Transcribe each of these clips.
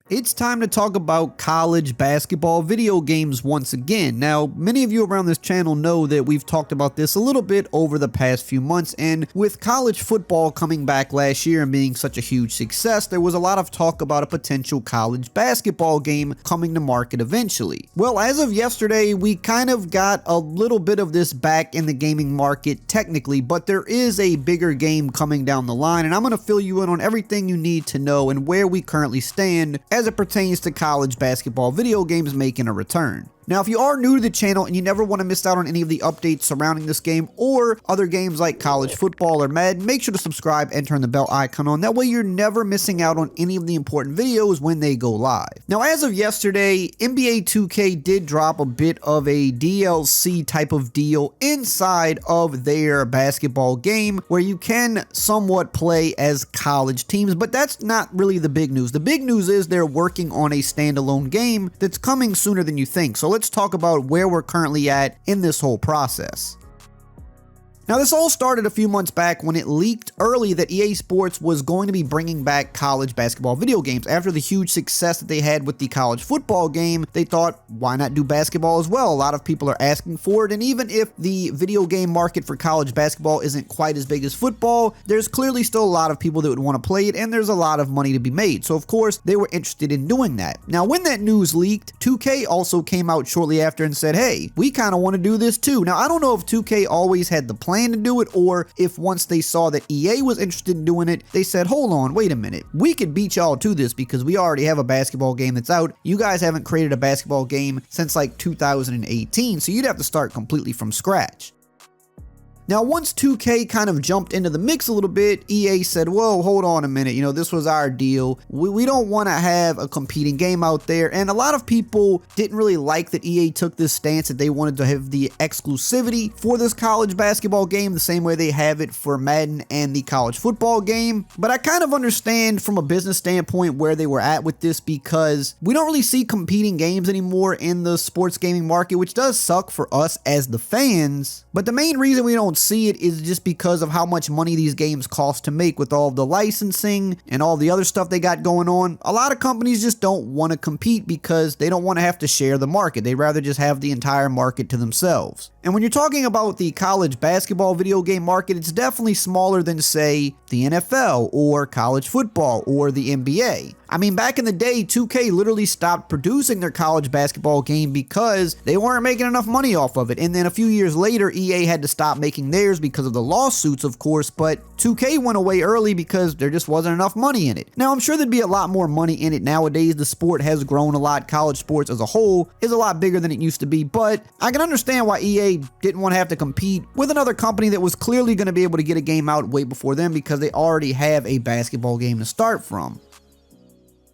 It's time to talk about college basketball video games once again. Now, many of you around this channel know that we've talked about this a little bit over the past few months, and with college football coming back last year and being such a huge success, there was a lot of talk about a potential college basketball game coming to market eventually. Well, as of yesterday, we kind of got a little bit of this back in the gaming market technically, but there is a bigger game coming down the line, and I'm going to fill you in on everything you need to know and where we currently stand as it pertains to college basketball video games making a return. Now, if you are new to the channel and you never want to miss out on any of the updates surrounding this game or other games like college football or Madden, make sure to subscribe and turn the bell icon on. That way you're never missing out on any of the important videos when they go live. Now, as of yesterday, NBA 2K did drop a bit of a DLC type of deal inside of their basketball game where you can somewhat play as college teams, but that's not really the big news. The big news is they're working on a standalone game that's coming sooner than you think. So let's talk about where we're currently at in this whole process. Now, this all started a few months back when it leaked early that EA Sports was going to be bringing back college basketball video games. After the huge success that they had with the college football game, they thought, why not do basketball as well? A lot of people are asking for it, and even if the video game market for college basketball isn't quite as big as football, there's clearly still a lot of people that would want to play it, and there's a lot of money to be made. So, of course, they were interested in doing that. Now, when that news leaked, 2K also came out shortly after and said, hey, we kind of want to do this too. Now, I don't know if 2K always had the plan to do it, or if once they saw that EA was interested in doing it, they said, hold on, wait a minute, we could beat y'all to this because we already have a basketball game that's out. You guys haven't created a basketball game since like 2018, so you'd have to start completely from scratch. Now, once 2K kind of jumped into the mix a little bit, EA said, whoa, hold on a minute, this was our deal. We don't want to have a competing game out there. And a lot of people didn't really like that EA took this stance that they wanted to have the exclusivity for this college basketball game the same way they have it for Madden and the college football game. But I kind of understand from a business standpoint where they were at with this, because we don't really see competing games anymore in the sports gaming market, which does suck for us as the fans. But the main reason we don't see it is just because of how much money these games cost to make with all the licensing and all the other stuff they got going on. A lot of companies just don't want to compete because they don't want to have to share the market. They'd rather just have the entire market to themselves. And when you're talking about the college basketball video game market, it's definitely smaller than, say, the NFL or college football or the NBA. I mean, back in the day, 2K literally stopped producing their college basketball game because they weren't making enough money off of it. And then a few years later, EA had to stop making theirs because of the lawsuits, of course, but 2K went away early because there just wasn't enough money in it. Now, I'm sure there'd be a lot more money in it nowadays. The sport has grown a lot. College sports as a whole is a lot bigger than it used to be, but I can understand why EA didn't want to have to compete with another company that was clearly going to be able to get a game out way before them because they already have a basketball game to start from.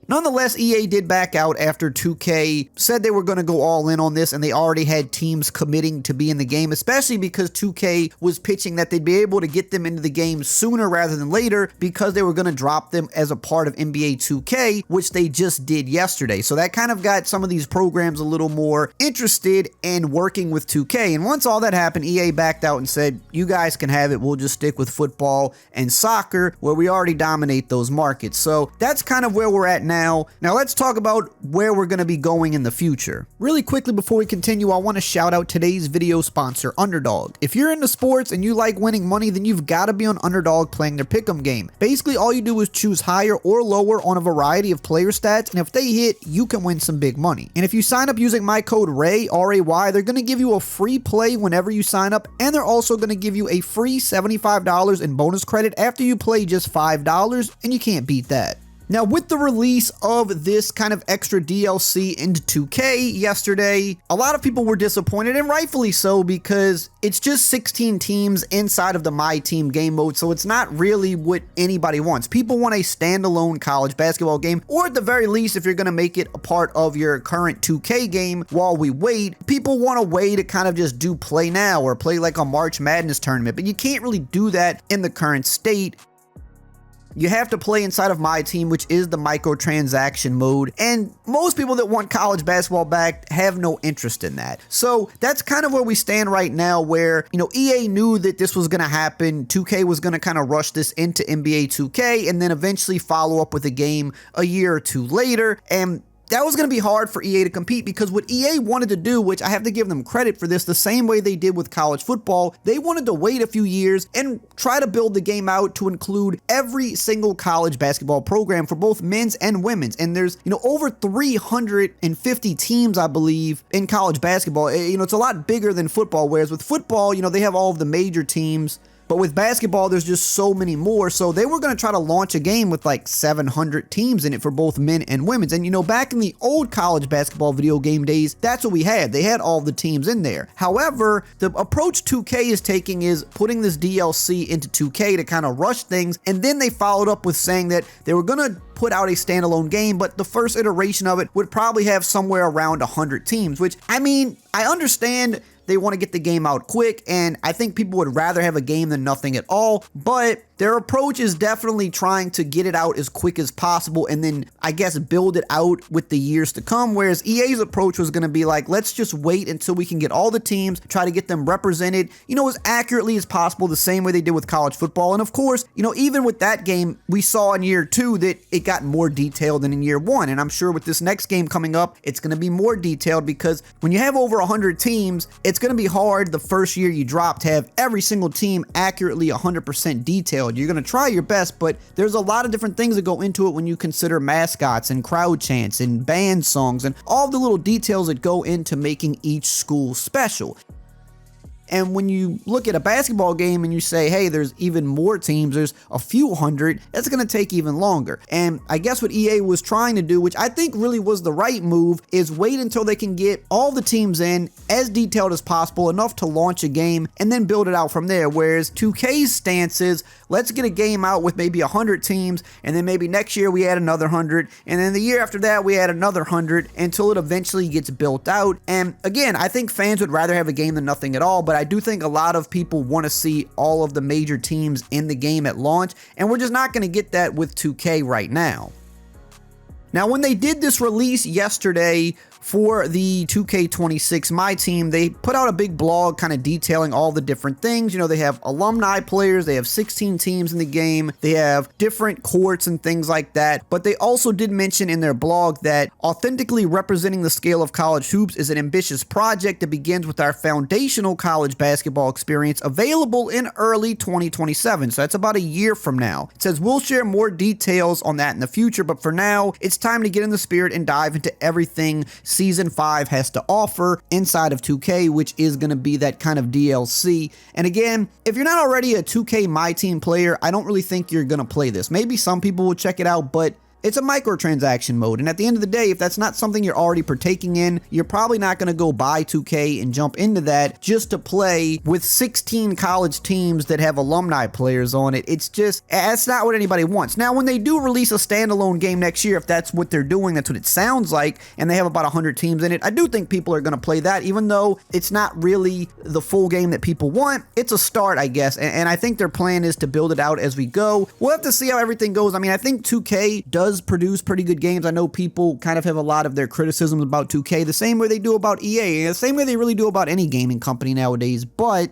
Nonetheless, EA did back out after 2K said they were going to go all in on this, and they already had teams committing to be in the game, especially because 2K was pitching that they'd be able to get them into the game sooner rather than later because they were going to drop them as a part of NBA 2K, which they just did yesterday. So that kind of got some of these programs a little more interested in working with 2K. And once all that happened, EA backed out and said, you guys can have it. We'll just stick with football and soccer where we already dominate those markets. So that's kind of where we're at now. Now let's talk about where we're going to be going in the future. Really quickly before we continue, I want to shout out today's video sponsor, Underdog. If you're into sports and you like winning money, then you've got to be on Underdog playing their pick'em game. Basically, all you do is choose higher or lower on a variety of player stats, and if they hit, you can win some big money. And if you sign up using my code RAY, R-A-Y, they're going to give you a free play whenever you sign up, and they're also going to give you a free $75 in bonus credit after you play just $5, and you can't beat that. Now, with the release of this kind of extra DLC into 2K yesterday, a lot of people were disappointed, and rightfully so, because it's just 16 teams inside of the My Team game mode, so it's not really what anybody wants. People want a standalone college basketball game, or at the very least, if you're going to make it a part of your current 2K game while we wait, people want a way to kind of just do play now or play like a March Madness tournament, but you can't really do that in the current state. you have to play inside of My Team, which is the microtransaction mode, and most people that want college basketball back have no interest in that. So that's kind of where we stand right now, where, EA knew that this was going to happen. 2K was going to kind of rush this into NBA 2K and then eventually follow up with a game a year or two later, and that was going to be hard for EA to compete, because what EA wanted to do, which I have to give them credit for this, the same way they did with college football, they wanted to wait a few years and try to build the game out to include every single college basketball program for both men's and women's. And there's, over 350 teams, I believe, in college basketball. It's a lot bigger than football, whereas with football, they have all of the major teams. But with basketball, there's just so many more. So they were going to try to launch a game with like 700 teams in it for both men and women's. And back in the old college basketball video game days, that's what we had. They had all the teams in there. However, the approach 2K is taking is putting this DLC into 2K to kind of rush things. And then they followed up with saying that they were going to put out a standalone game, but the first iteration of it would probably have somewhere around 100 teams, which, I understand they want to get the game out quick, and I think people would rather have a game than nothing at all, but their approach is definitely trying to get it out as quick as possible and then, I guess, build it out with the years to come, whereas EA's approach was going to be like, let's just wait until we can get all the teams, try to get them represented, as accurately as possible, the same way they did with college football. And of course, even with that game, we saw in year 2 that it got more detailed than in year 1, and I'm sure with this next game coming up, it's going to be more detailed, because when you have over 100 teams, it's going to be hard the first year you drop to have every single team accurately 100% detailed. You're going to try your best, but there's a lot of different things that go into it when you consider mascots and crowd chants and band songs and all the little details that go into making each school special. And when you look at a basketball game and you say, hey, there's even more teams, there's a few hundred, that's going to take even longer. And I guess what EA was trying to do, which I think really was the right move, is wait until they can get all the teams in as detailed as possible, enough to launch a game, and then build it out from there. Whereas 2K's stance is, let's get a game out with maybe 100 teams, and then maybe next year we add another 100, and then the year after that we add another 100 until it eventually gets built out. And again, I think fans would rather have a game than nothing at all, but I do think a lot of people want to see all of the major teams in the game at launch, and we're just not going to get that with 2K right now. Now, when they did this release yesterday for the 2K26 My Team, they put out a big blog kind of detailing all the different things. They have alumni players, they have 16 teams in the game, they have different courts and things like that. But they also did mention in their blog that authentically representing the scale of college hoops is an ambitious project that begins with our foundational college basketball experience available in early 2027. So that's about a year from now. It says we'll share more details on that in the future, but for now, it's time to get in the spirit and dive into everything Season 5 has to offer inside of 2K, which is going to be that kind of DLC. And again, if you're not already a 2K My Team player, I don't really think you're going to play this. Maybe some people will check it out, but it's a microtransaction mode, and at the end of the day, if that's not something you're already partaking in, you're probably not going to go buy 2K and jump into that just to play with 16 college teams that have alumni players on it. That's not what anybody wants. Now, when they do release a standalone game next year, if that's what they're doing, that's what it sounds like, and they have about 100 teams in it, I do think people are going to play that, even though it's not really the full game that people want. It's a start, I guess, and I think their plan is to build it out as we go. We'll have to see how everything goes. I think 2K does produce pretty good games. I know people kind of have a lot of their criticisms about 2K, the same way they do about EA, the same way they really do about any gaming company nowadays, but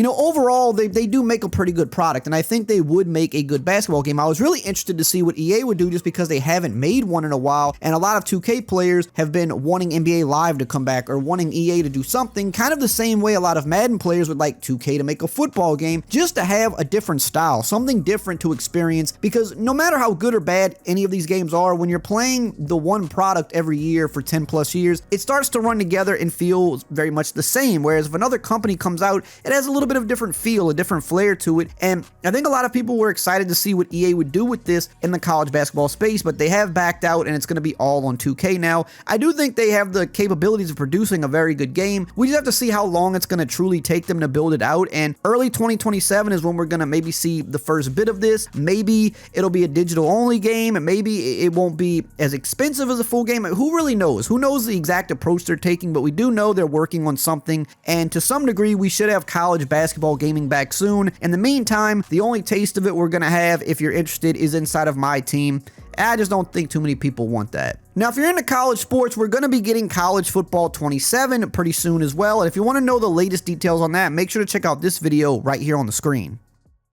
overall, they do make a pretty good product, and I think they would make a good basketball game. I was really interested to see what EA would do just because they haven't made one in a while, and a lot of 2K players have been wanting NBA Live to come back or wanting EA to do something, kind of the same way a lot of Madden players would like 2K to make a football game, just to have a different style, something different to experience, because no matter how good or bad any of these games are, when you're playing the one product every year for 10 plus years, it starts to run together and feel very much the same, whereas if another company comes out, it has a little bit of different feel, a different flair to it, and I think a lot of people were excited to see what EA would do with this in the college basketball space, but they have backed out and it's going to be all on 2K now. I do think they have the capabilities of producing a very good game. We just have to see how long it's going to truly take them to build it out, and early 2027 is when we're going to maybe see the first bit of this. Maybe it'll be a digital only game, and maybe it won't be as expensive as a full game. Who really knows? Who knows the exact approach they're taking, but we do know they're working on something, and to some degree we should have college basketball gaming back soon. In the meantime, the only taste of it we're going to have, if you're interested, is inside of my team. I just don't think too many people want that. Now, if you're into college sports, we're going to be getting College Football 27 pretty soon as well. And if you want to know the latest details on that, make sure to check out this video right here on the screen.